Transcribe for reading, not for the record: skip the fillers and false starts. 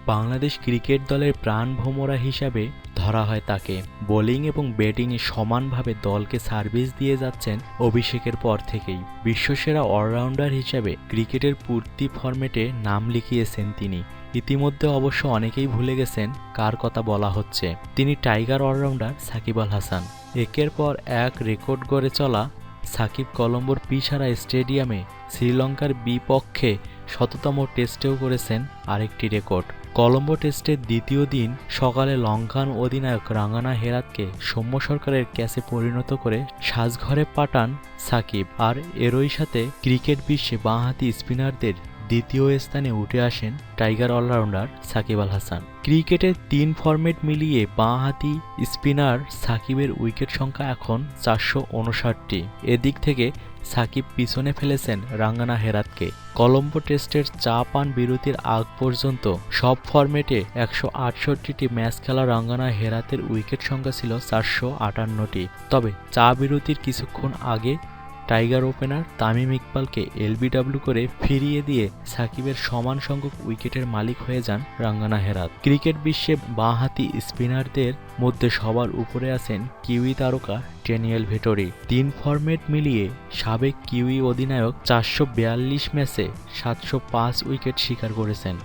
Bangladesh cricket দলের প্রাণভোমরা হিসাবে ধরা হয় তাকে। বোলিং এবং ব্যাটিংয়ে সমানভাবে দলকে সার্ভিস দিয়ে যাচ্ছেন অভিষেকের পর থেকেই। বিশ্বসেরা অলরাউন্ডার হিসাবে ক্রিকেটের প্রতি ফরম্যাটে নাম লিখিয়েছেন তিনি। ইতিমধ্যে অবশ্য অনেকেই ভুলে গেছেন কার কথা বলা হচ্ছে। তিনি টাইগার অলরাউন্ডার সাকিব আল হাসান। একের পর এক রেকর্ড গড়ে চলা সাকিব কলম্বোর পিছাড়া স্টেডিয়ামে শ্রীলঙ্কার বিপক্ষে ১৭তম টেস্টেও করেছেন আরেকটি রেকর্ড। কলম্বো টেস্টের দ্বিতীয় দিন সকালে লঙ্কান অধিনায়ক রাঙ্গানা হেরাতকে সৌম্য সরকারের ক্যাচে পরিণত করে সাজঘরে পাঠান সাকিব। আর এরই সাথে ক্রিকেট বিশ্বে বাঁহাতি স্পিনারদের দ্বিতীয় স্থানে উঠে আসেন টাইগার অলরাউন্ডার সাকিব আল হাসান। ক্রিকেটের ৩ ফরম্যাট মিলিয়ে বাঁহাতি স্পিনার সাকিবের উইকেট সংখ্যা এখন ৪৫৯টি। এদিক থেকে সাকিব পিছনে ফেলেছেন রাঙ্গানা হেরাতকে। কলম্বো টেস্টের চা পান বিরতির আগ পর্যন্ত সব ফরম্যাটে ১৬৮টি ম্যাচ খেলা রাঙ্গানা হেরাতের উইকেট সংখ্যা ছিল ৪৫৮টি। তবে চা বিরতির কিছুক্ষণ আগে টাইগার ওপেনার তামিম ইকবালকে এলবিডব্লিউ করে ফিরিয়ে দিয়ে সাকিবের সমান সংখ্যক উইকেটের মালিক হয়ে যান রাঙ্গানা হেরাত। ক্রিকেট বিশ্বে বাঁহাতি স্পিনারদের মধ্যে সবার উপরে আছেন কিউই তারকা ড্যানিয়েল ভেটরি। ৩ ফরম্যাট মিলিয়ে সাবেক কিউই অধিনায়ক ৪৪২ ম্যাচে ৭০৫ উইকেট শিকার করেছেন।